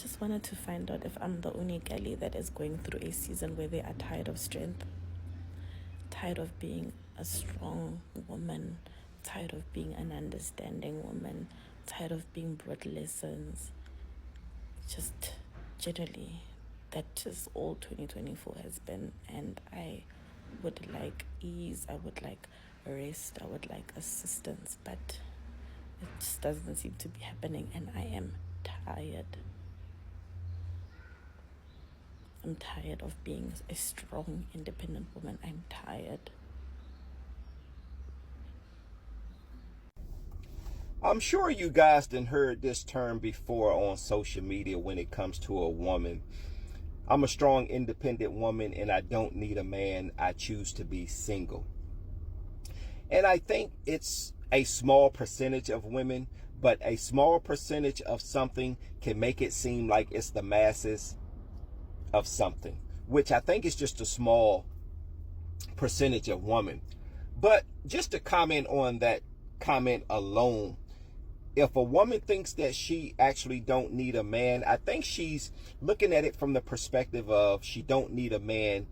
Just wanted to find out if I'm the only girlie that is going through a season where they are tired of strength, tired of being a strong woman, tired of being an understanding woman, tired of being brought lessons. Just generally, that is all 2024 has been, and I would like ease, I would like rest, I would like assistance, but it just doesn't seem to be happening, and I am tired. I'm tired of being a strong, independent woman. I'm tired. I'm sure you guys done heard this term before on social media when it comes to a woman. I'm a strong, independent woman, and I don't need a man. I choose to be single. And I think it's a small percentage of women, but a small percentage of something can make it seem like it's the masses of something, which I think is just a small percentage of women. But just to comment on that comment alone, if a woman thinks that she actually don't need a man, I think she's looking at it from the perspective of she don't need a man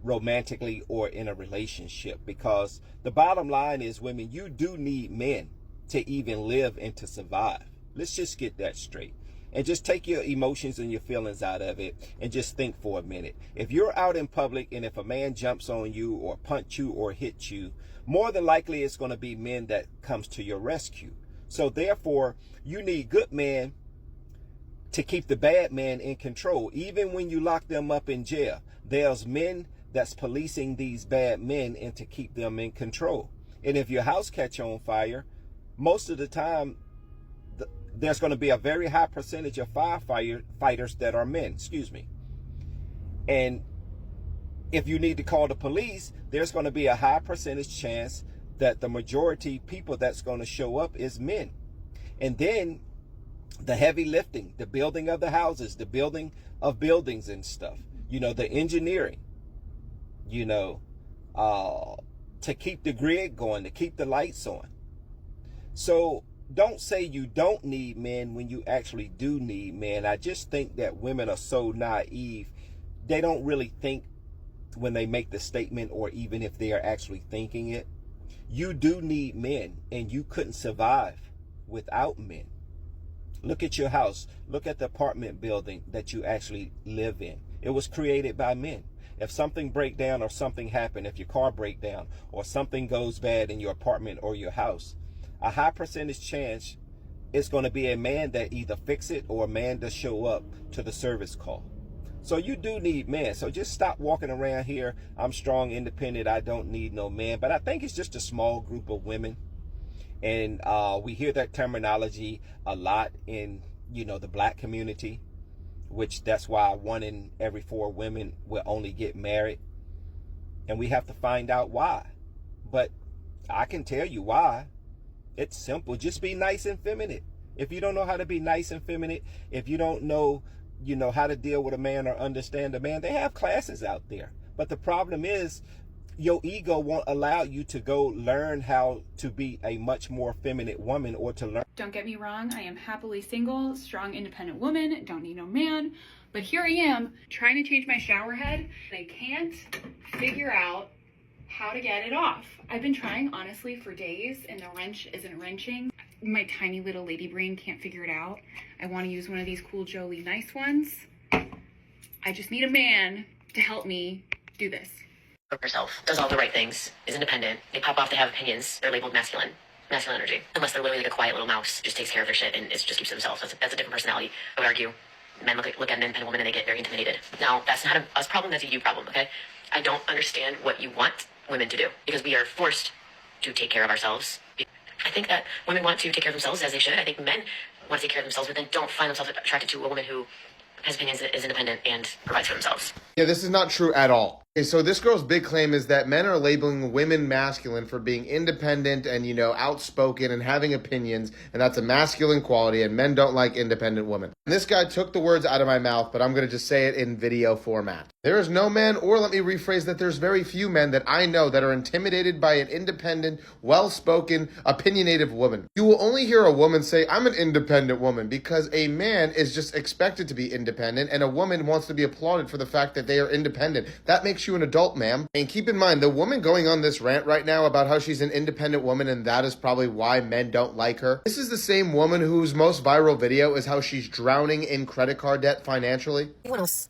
romantically or in a relationship, because the bottom line is, women, you do need men to even live and to survive. Let's just get that straight. And just take your emotions and your feelings out of it and just think for a minute. If you're out in public and if a man jumps on you or punch you or hit you, more than likely it's going to be men that comes to your rescue. So therefore, you need good men to keep the bad man in control. Even when you lock them up in jail, there's men that's policing these bad men and to keep them in control. And if your house catch on fire, most of the time, there's going to be a very high percentage of firefighters that are men, And if you need to call the police, there's going to be a high percentage chance that the majority people that's going to show up is men. And then the heavy lifting, the building of the houses, the building of buildings and stuff, the engineering, to keep the grid going, to keep the lights on. So don't say you don't need men when you actually do need men. I just think that women are so naive. They don't really think when they make the statement, or even if they are actually thinking it. You do need men, and you couldn't survive without men. Look at your house. Look at the apartment building that you actually live in. It was created by men. If something break down or something happen, if your car break down or something goes bad in your apartment or your house, a high percentage chance it's going to be a man that either fix it or a man to show up to the service call. So you do need men. So just stop walking around here, I'm strong, independent, I don't need no man. But I think it's just a small group of women. And we hear that terminology a lot in, the black community, which that's why 1 in every 4 women will only get married. And we have to find out why. But I can tell you why. It's simple. Just be nice and feminine. If you don't know how to be nice and feminine, if you don't know, how to deal with a man or understand a man, they have classes out there. But the problem is your ego won't allow you to go learn how to be a much more feminine woman, or to learn. Don't get me wrong, I am happily single, strong, independent woman, don't need no man. But here I am trying to change my shower head. I can't figure out how to get it off. I've been trying honestly for days, and the wrench isn't wrenching. My tiny little lady brain can't figure it out. I want to use one of these cool Jolie nice ones. I just need a man to help me do this. Herself, does all the right things, is independent. They pop off, they have opinions. They're labeled masculine energy. Unless they're literally like a quiet little mouse, just takes care of their shit and just keeps to themselves. That's a different personality. I would argue men look at an independent woman and they get very intimidated. Now, that's not a us problem, that's a you problem, okay? I don't understand what you want women to do, because we are forced to take care of ourselves. I think that women want to take care of themselves, as they should. I think men want to take care of themselves, but then don't find themselves attracted to a woman who has opinions, is independent, and provides for themselves. Yeah, this is not true at all. Okay, so this girl's big claim is that men are labeling women masculine for being independent and, outspoken and having opinions, and that's a masculine quality, and men don't like independent women. And this guy took the words out of my mouth, but I'm going to just say it in video format. There is no man, or let me rephrase that, there's very few men that I know that are intimidated by an independent, well-spoken, opinionated woman. You will only hear a woman say, I'm an independent woman, because a man is just expected to be independent, and a woman wants to be applauded for the fact that they are independent. That makes you an adult, ma'am. And keep in mind, the woman going on this rant right now about how she's an independent woman and that is probably why men don't like her, this is the same woman whose most viral video is how she's drowning in credit card debt financially. Anyone else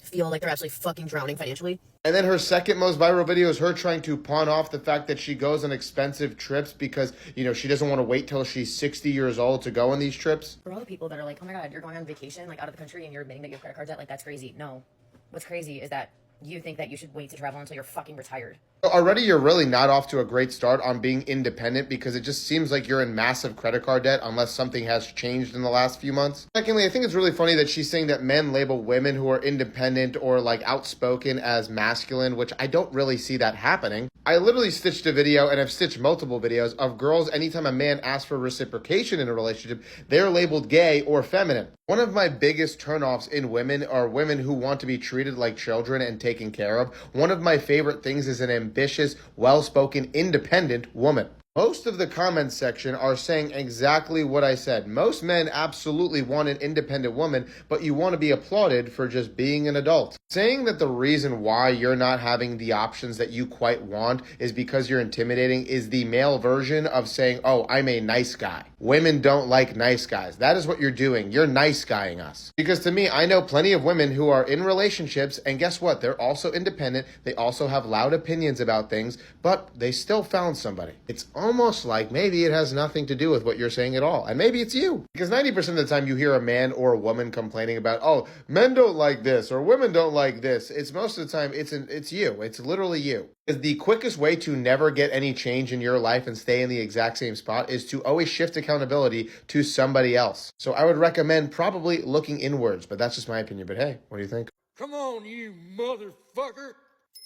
feel like they're absolutely fucking drowning financially? And then her second most viral video is her trying to pawn off the fact that she goes on expensive trips because, she doesn't want to wait till she's 60 years old to go on these trips. For all the people that are like, oh my God, you're going on vacation, like out of the country and you're admitting that you have credit card debt, like that's crazy. No. What's crazy is that you think that you should wait to travel until you're fucking retired. Already, you're really not off to a great start on being independent because it just seems like you're in massive credit card debt unless something has changed in the last few months. Secondly, I think it's really funny that she's saying that men label women who are independent or like outspoken as masculine, which I don't really see that happening. I literally stitched a video, and I've stitched multiple videos of girls, anytime a man asks for reciprocation in a relationship, they're labeled gay or feminine. One of my biggest turnoffs in women are women who want to be treated like children and taken care of. One of my favorite things is an ambitious, well-spoken, independent woman. Most of the comments section are saying exactly what I said. Most men absolutely want an independent woman, but you want to be applauded for just being an adult. Saying that the reason why you're not having the options that you quite want is because you're intimidating is the male version of saying, oh, I'm a nice guy. Women don't like nice guys. That is what you're doing. You're nice guying us. Because to me, I know plenty of women who are in relationships, and guess what? They're also independent. They also have loud opinions about things, but they still found somebody. It's almost like maybe it has nothing to do with what you're saying at all. And maybe it's you. Because 90% of the time you hear a man or a woman complaining about, oh, men don't like this or women don't like this. It's most of the time, it's you. It's literally you. Because the quickest way to never get any change in your life and stay in the exact same spot is to always shift accountability to somebody else. So I would recommend probably looking inwards, but that's just my opinion. But hey, what do you think? Come on, you motherfucker.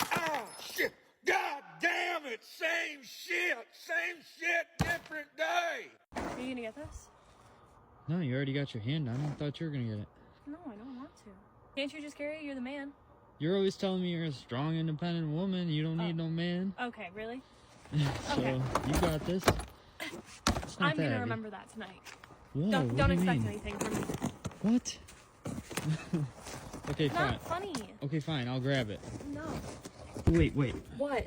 Ah, shit. God damn it. Same shit, different day. Are you gonna get this? No, you already got your hand on it. I thought you were gonna get it. No, I don't want to. Can't you just carry it? You're the man. You're always telling me you're a strong, independent woman. You don't need no man. Okay, really? So, Okay. you got this. It's not I'm that gonna heavy. remember that tonight. Whoa, Don't what do you expect mean? anything from me. What? Okay, fine. Not funny. Okay, fine. I'll grab it. No. Wait. What?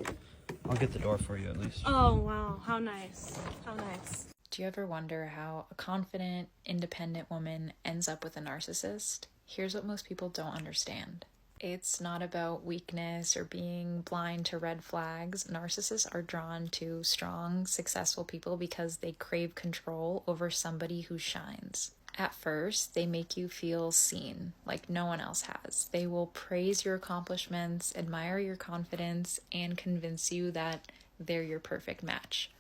I'll get the door for you at least. Oh, wow. How nice. How nice. Do you ever wonder how a confident, independent woman ends up with a narcissist? Here's what most people don't understand. It's not about weakness or being blind to red flags. Narcissists are drawn to strong, successful people because they crave control over somebody who shines. At first, they make you feel seen, like no one else has. They will praise your accomplishments, admire your confidence, and convince you that they're your perfect match.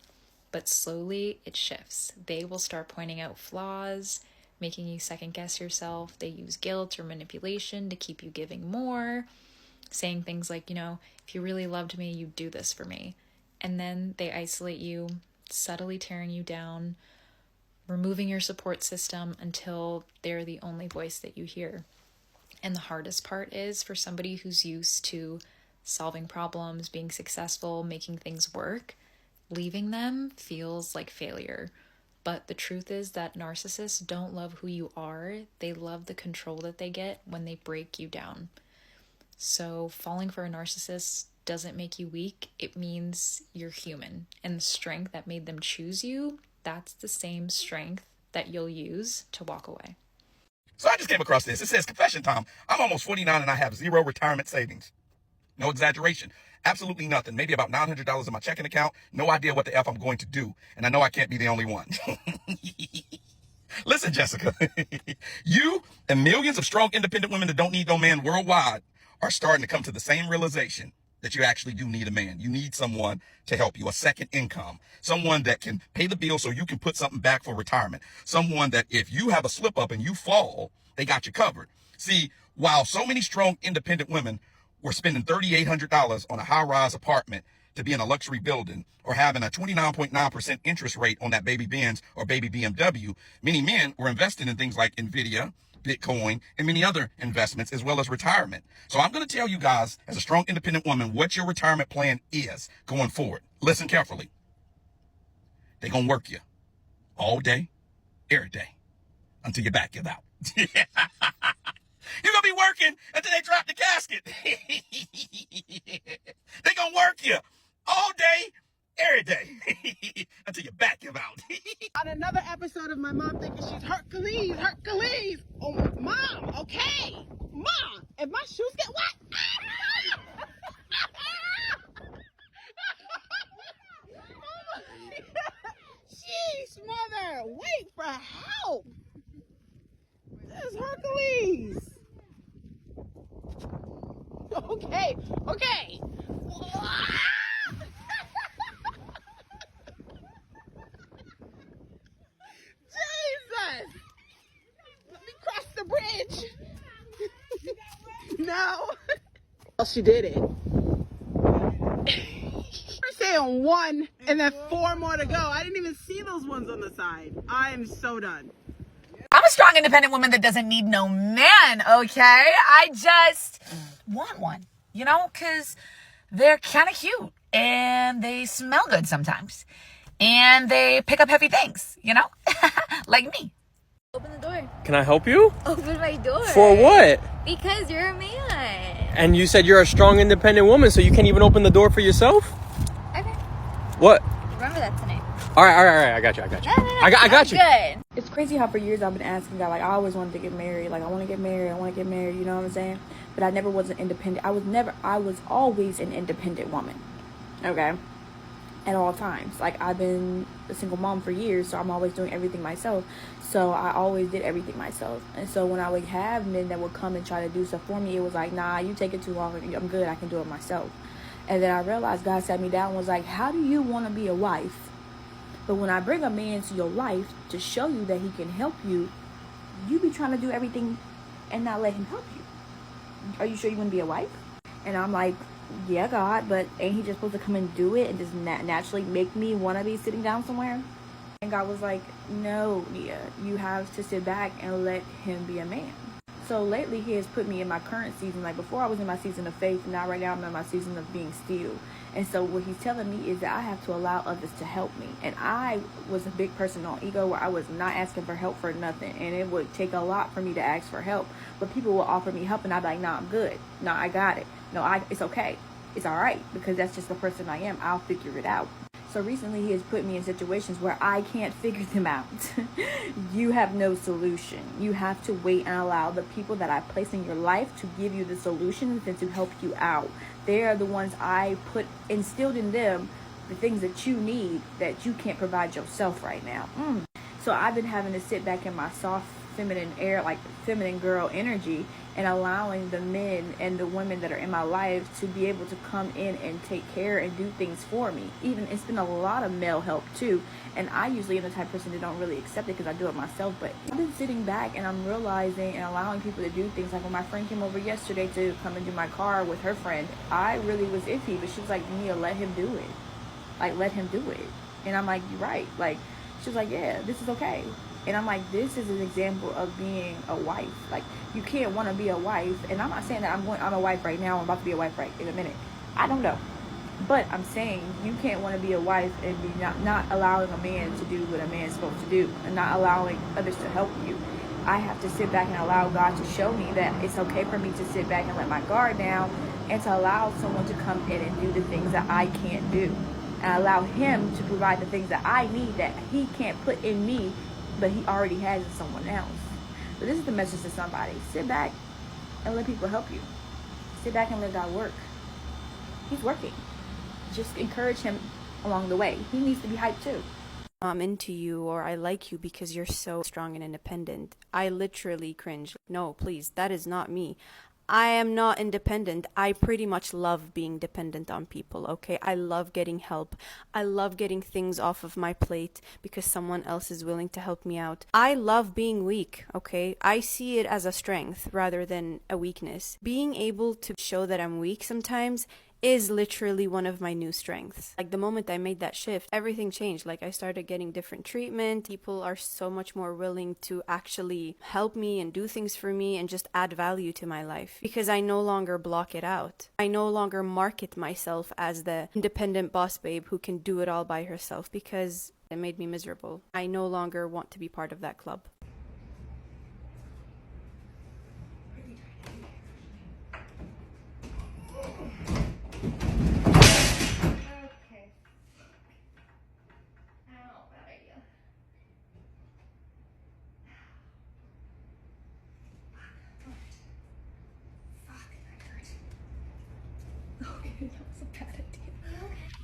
But slowly, it shifts. They will start pointing out flaws, making you second guess yourself. They use guilt or manipulation to keep you giving more, saying things like, if you really loved me, you'd do this for me. And then they isolate you, subtly tearing you down, removing your support system until they're the only voice that you hear. And the hardest part is for somebody who's used to solving problems, being successful, making things work, leaving them feels like failure. But the truth is that narcissists don't love who you are. They love the control that they get when they break you down. So falling for a narcissist doesn't make you weak. It means you're human. And the strength that made them choose you, that's the same strength that you'll use to walk away. So I just came across this. It says, confession time. I'm almost 49 and I have zero retirement savings. No exaggeration. Absolutely nothing. Maybe about $900 in my checking account. No idea what the F I'm going to do. And I know I can't be the only one. Listen, Jessica, you and millions of strong, independent women that don't need no man worldwide are starting to come to the same realization that you actually do need a man. You need someone to help you, a second income, someone that can pay the bill so you can put something back for retirement, someone that if you have a slip up and you fall, they got you covered. See, while so many strong, independent women were spending $3,800 on a high-rise apartment to be in a luxury building or having a 29.9% interest rate on that baby Benz or baby BMW, many men were investing in things like NVIDIA, Bitcoin, and many other investments, as well as retirement. So I'm going to tell you guys, as a strong, independent woman, what your retirement plan is going forward. Listen carefully. They're going to work you all day, every day, until your back give out. You're going to be working until they drop the casket. They're going to work you all day, every day, until your back give out. On another episode of my mom thinking she's Hercules. Oh, mom, okay. Mom, if my shoes get wet. Jeez, mother, wait for help. This is Hercules. Okay. Jesus! Let me cross the bridge. No. Well, she did it. We're saying 1 and then 4 more to go. I didn't even see those ones on the side. I'm so done. I'm a strong, independent woman that doesn't need no man, okay? I just want one, you know, because they're kind of cute and they smell good sometimes and they pick up heavy things, you know, like me. Open the door. Can I help you? Open my door. For what? Because you're a man. And you said you're a strong, independent woman, so you can't even open the door for yourself? Okay. What? Remember that tonight. All right. I got you. No, I got you. Good. It's crazy how for years I've been asking God, like, I always wanted to get married. Like, I want to get married, you know what I'm saying? But I never was an independent. I was always an independent woman, okay? At all times. Like, I've been a single mom for years, so I'm always doing everything myself. So I always did everything myself. And so when I would have men that would come and try to do stuff for me, it was like, nah, you take it too long. I'm good. I can do it myself. And then I realized God sat me down and was like, how do you want to be a wife? But when I bring a man into your life to show you that he can help you, you be trying to do everything and not let him help you. Are you sure you want to be a wife? And I'm like, yeah, God, but ain't he just supposed to come and do it and just naturally make me want to be sitting down somewhere? And God was like, no, Nia, you have to sit back and let him be a man. So lately he has put me in my current season. Like before I was in my season of faith, now right now I'm in my season of being still. And so what he's telling me is that I have to allow others to help me. And I was a big person on ego where I was not asking for help for nothing. And it would take a lot for me to ask for help. But people will offer me help and I'd be like, nah, I'm good. Nah, I got it. No, it's okay. It's all right. Because that's just the person I am. I'll figure it out. So recently he has put me in situations where I can't figure them out. You have no solution. You have to wait and allow the people that I place in your life to give you the solutions and to help you out. They are the ones I instilled in them the things that you need that you can't provide yourself right now. So I've been having to sit back in my soft feminine air, like feminine girl energy, and allowing the men and the women that are in my life to be able to come in and take care and do things for me. Even it's been a lot of male help too, and I usually am the type of person that don't really accept it because I do it myself. But I've been sitting back and I'm realizing and allowing people to do things. Like when my friend came over yesterday to come and do my car with her friend, I really was iffy, but she was like, Nia, let him do it. Like, let him do it. And I'm like, you're right. Like, she was like, yeah, this is okay. And I'm like, this is an example of being a wife. Like, you can't want to be a wife. And I'm not saying that I'm a wife right now. I'm about to be a wife right in a minute. I don't know. But I'm saying you can't want to be a wife and be not allowing a man to do what a man's supposed to do and not allowing others to help you. I have to sit back and allow God to show me that it's okay for me to sit back and let my guard down and to allow someone to come in and do the things that I can't do. And allow him to provide the things that I need that he can't put in me, but he already has in someone else. So this is the message to somebody. Sit back and let people help you. Sit back and let God work. He's working. Just encourage him along the way. He needs to be hyped too. I'm into you or I like you because you're so strong and independent. I literally cringe. No, please, that is not me. I am not independent. I pretty much love being dependent on people, okay? I love getting help. I love getting things off of my plate because someone else is willing to help me out. I love being weak, okay? I see it as a strength rather than a weakness. Being able to show that I'm weak sometimes is literally one of my new strengths. Like the moment I made that shift, everything changed. Like I started getting different treatment. People are so much more willing to actually help me and do things for me and just add value to my life, because I no longer block it out. I no longer market myself as the independent boss babe who can do it all by herself, because it made me miserable. I no longer want to be part of that club.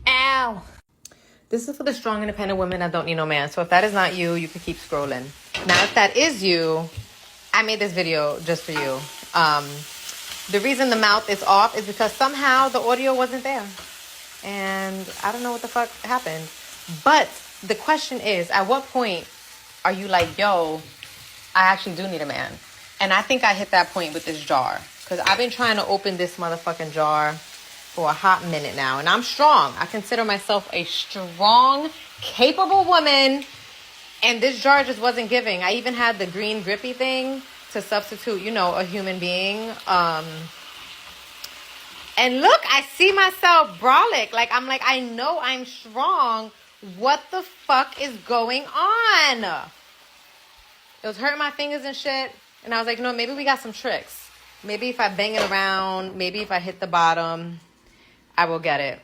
Ow. This is for the strong, independent women that don't need no man. So if that is not you, you can keep scrolling. Now, if that is you, I made this video just for you. The reason the mouth is off is because somehow the audio wasn't there. And I don't know what the fuck happened. But the question is, at what point are you like, yo, I actually do need a man? And I think I hit that point with this jar. Because I've been trying to open this motherfucking jar for a hot minute now. And I'm strong. I consider myself a strong, capable woman. And this jar just wasn't giving. I even had the green grippy thing to substitute, you know, a human being. And look, I see myself brolic. Like, I know I'm strong. What the fuck is going on? It was hurting my fingers and shit. And I was like, no, maybe we got some tricks. Maybe if I bang it around, maybe if I hit the bottom, I will get it.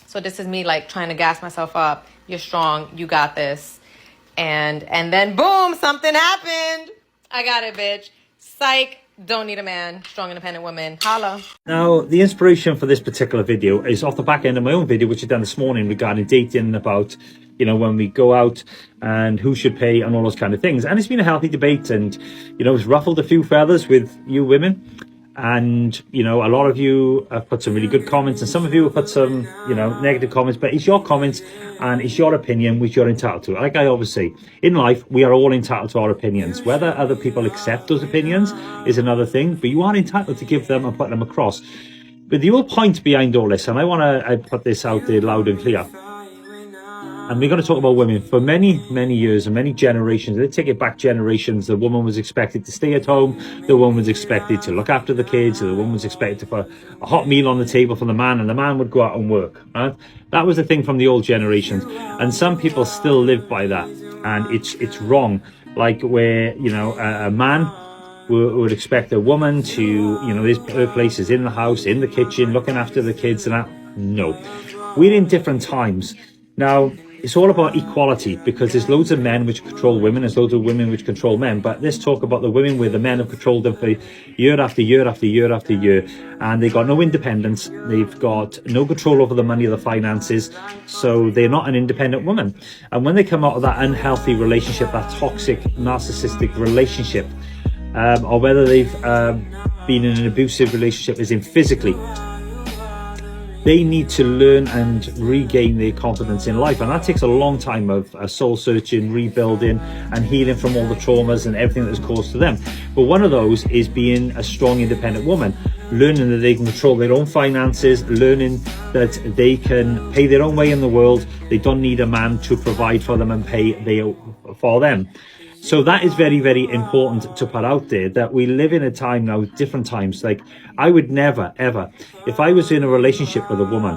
So this is me like trying to gas myself up. You're strong. You got this. And then boom, something happened. I got it, bitch. Psych. Don't need a man. Strong, independent woman. Holla. Now, the inspiration for this particular video is off the back end of my own video, which I done this morning regarding dating, about, you know, when we go out and who should pay and all those kind of things. And it's been a healthy debate, and, you know, it's ruffled a few feathers with you women. And, you know, a lot of you have put some really good comments, and some of you have put some, you know, negative comments, but it's your comments and it's your opinion which you're entitled to. Like I always say, in life, we are all entitled to our opinions. Whether other people accept those opinions is another thing, but you are entitled to give them and put them across. But the whole point behind all this, and I want to put this out there loud and clear, and we're going to talk about women. For many, many years and many generations, they take it back generations, the woman was expected to stay at home, the woman was expected to look after the kids, the woman was expected to put a hot meal on the table for the man, and the man would go out and work. Right? That was the thing from the old generations, and some people still live by that, and it's wrong. Like where, you know, a man would expect a woman to, you know, her place is in the house, in the kitchen, looking after the kids and that. No. We're in different times. Now, it's all about equality, because there's loads of men which control women, there's loads of women which control men. But let's talk about the women where the men have controlled them for year after year after year after year, and they've got no independence, they've got no control over the money or the finances, so they're not an independent woman. And when they come out of that unhealthy relationship, that toxic, narcissistic relationship, or whether they've been in an abusive relationship, as in physically, they need to learn and regain their confidence in life. And that takes a long time of soul searching, rebuilding and healing from all the traumas and everything that was caused to them. But one of those is being a strong, independent woman, learning that they can control their own finances, learning that they can pay their own way in the world. They don't need a man to provide for them and pay for them. So that is very, very important to put out there, that we live in a time now, different times. Like, I would never, ever, if I was in a relationship with a woman,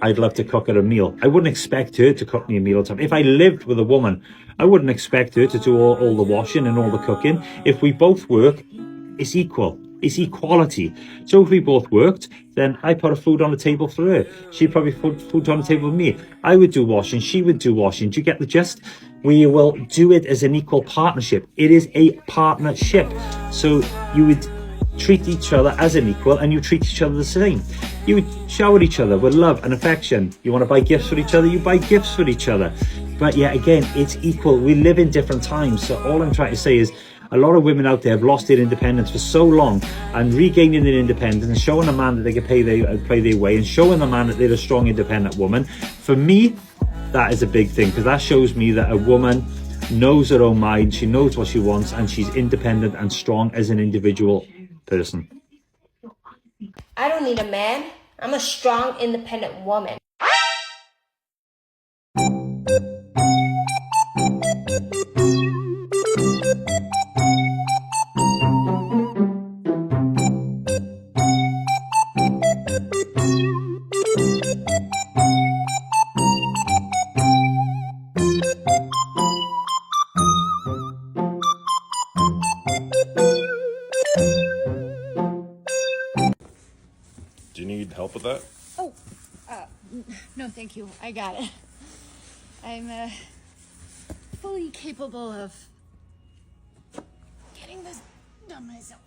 I'd love to cook her a meal. I wouldn't expect her to cook me a meal all the time. If I lived with a woman, I wouldn't expect her to do all the washing and all the cooking. If we both work, it's equal. It's equality. So if we both worked, then I put a food on the table for her. She'd probably put food on the table for me. I would do washing. She would do washing. Do you get the gist? We will do it as an equal partnership. It is a partnership. So you would treat each other as an equal, and you treat each other the same. You would shower each other with love and affection. You want to buy gifts for each other, you buy gifts for each other. But yeah, again, it's equal. We live in different times. So all I'm trying to say is, a lot of women out there have lost their independence for so long, and regaining their independence and showing a man that they can pay their way, and showing the man that they're a strong, independent woman. For me, that is a big thing, because that shows me that a woman knows her own mind, she knows what she wants, and she's independent and strong as an individual person. I don't need a man. I'm a strong, independent woman. Do you need help with that? Oh, no, thank you. I got it. I'm fully capable of getting this done myself.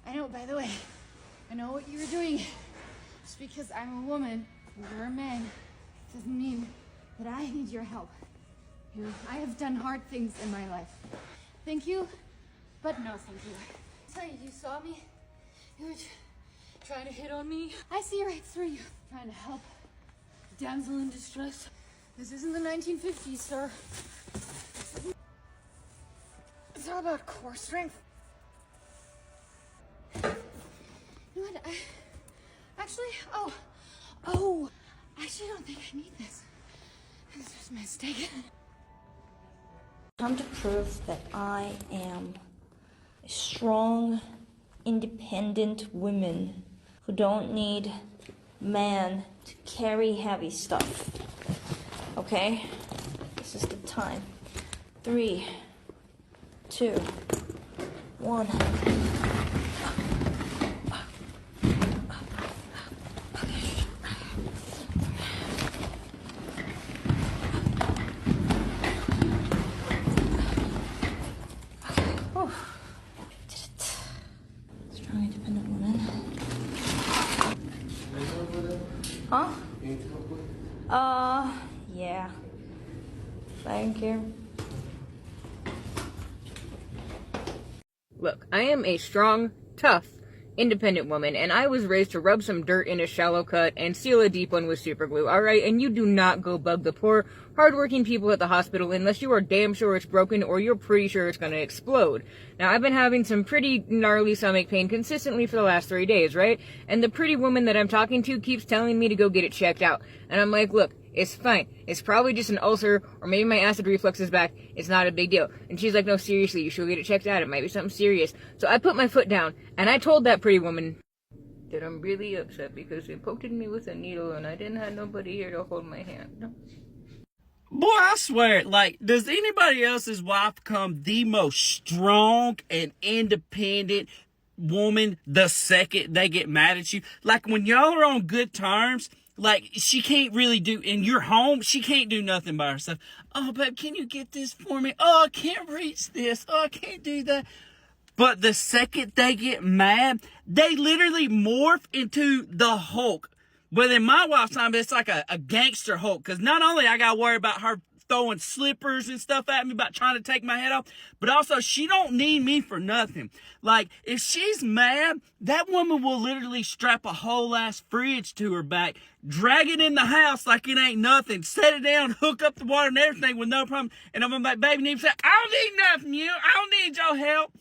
I know, by the way, I know what you were doing. Just because I'm a woman and you're a man doesn't mean that I need your help. You know, I have done hard things in my life. Thank you, but no thank you. Tell you, you saw me? You were trying to hit on me? I see right through you. Trying to help a damsel in distress. This isn't the 1950s, sir. It's all about core strength. You know what? I actually don't think I need this. It's just a mistake. Come to prove that I am a strong, independent woman who don't need man to carry heavy stuff. Okay? This is the time. 3, 2, 1. Strong, independent woman. Huh? Yeah. Thank you. Look, I am a strong, tough, independent woman, and I was raised to rub some dirt in a shallow cut and seal a deep one with super glue, alright? And you do not go bug the poor, hardworking people at the hospital unless you are damn sure it's broken or you're pretty sure it's gonna explode. Now, I've been having some pretty gnarly stomach pain consistently for the last 3 days, right? And the pretty woman that I'm talking to keeps telling me to go get it checked out. And I'm like, look, it's fine. It's probably just an ulcer, or maybe my acid reflux is back. It's not a big deal. And she's like, no, seriously, you should get it checked out. It might be something serious. So I put my foot down, and I told that pretty woman that I'm really upset because they poked me with a needle, and I didn't have nobody here to hold my hand. Boy, I swear, like, does anybody else's wife become the most strong and independent woman the second they get mad at you? Like, when y'all are on good terms, like, she can't really do, in your home, she can't do nothing by herself. Oh, babe, can you get this for me? Oh, I can't reach this. Oh, I can't do that. But the second they get mad, they literally morph into the Hulk. But in my wife's time, it's like a gangster Hulk. Because not only I got to worry about her throwing slippers and stuff at me about trying to take my head off, but also she don't need me for nothing. Like, if she's mad, that woman will literally strap a whole ass fridge to her back, drag it in the house like it ain't nothing, set it down, hook up the water and everything with no problem. And I'm like, baby, need to say, I don't need nothing, I don't need your help.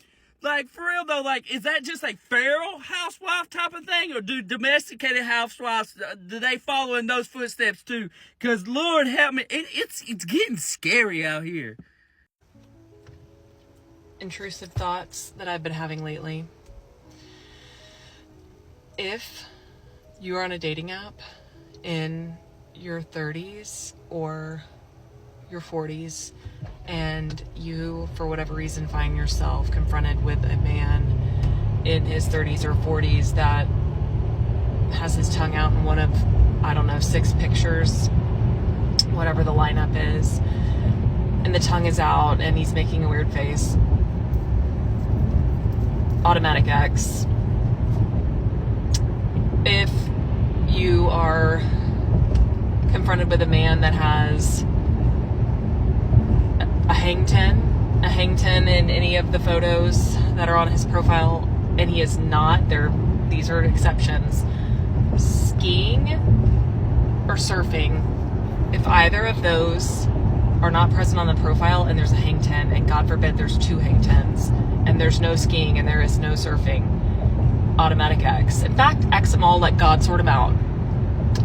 Like, for real though, like, is that just a feral housewife type of thing? Or do domesticated housewives, do they follow in those footsteps too? Because, Lord help me, it's getting scary out here. Intrusive thoughts that I've been having lately. If you are on a dating app in your 30s or your 40s, and you, for whatever reason, find yourself confronted with a man in his 30s or 40s that has his tongue out in one of, I don't know, 6 pictures, whatever the lineup is, and the tongue is out and he's making a weird face, automatic X. If you are confronted with a man that has a hang 10 in any of the photos that are on his profile, and he is not, these are exceptions, skiing or surfing, if either of those are not present on the profile and there's a hang 10, and God forbid there's 2 hang 10s, and there's no skiing and there is no surfing, automatic X. In fact, X them all, let God sort them out.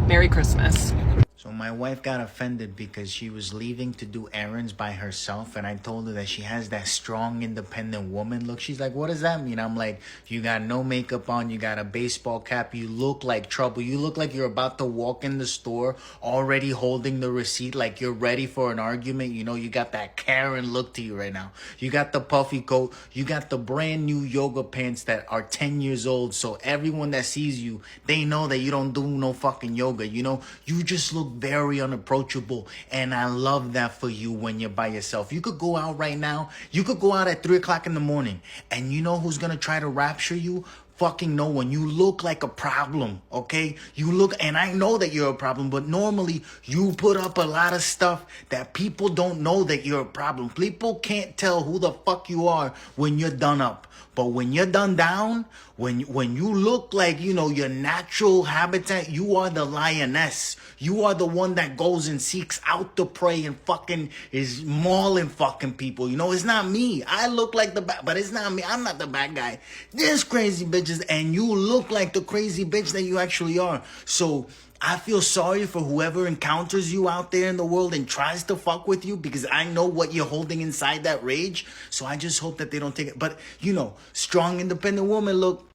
Merry Christmas. So my wife got offended because she was leaving to do errands by herself, and I told her that she has that strong, independent woman look. She's like, what does that mean? I'm like, you got no makeup on, you got a baseball cap, you look like trouble. You look like you're about to walk in the store already holding the receipt like you're ready for an argument. You know, you got that Karen look to you right now. You got the puffy coat, you got the brand new yoga pants that are 10 years old, so everyone that sees you, they know that you don't do no fucking yoga. You know, you just look very unapproachable, and I love that for you when you're by yourself. You could go out right now, you could go out at 3 o'clock in the morning, and you know who's gonna try to rapture you? Fucking no one. You look like a problem, okay? You look, and I know that you're a problem, but normally you put up a lot of stuff that people don't know that you're a problem. People can't tell who the fuck you are when you're done up. But when you're done down, when you look like, you know, your natural habitat, you are the lioness. You are the one that goes and seeks out the prey and fucking is mauling fucking people. You know, it's not me. I look like the bad, but it's not me. I'm not the bad guy. There's crazy bitches, and you look like the crazy bitch that you actually are. So I feel sorry for whoever encounters you out there in the world and tries to fuck with you, because I know what you're holding inside that rage. So I just hope that they don't take it. But, you know, strong, independent woman look.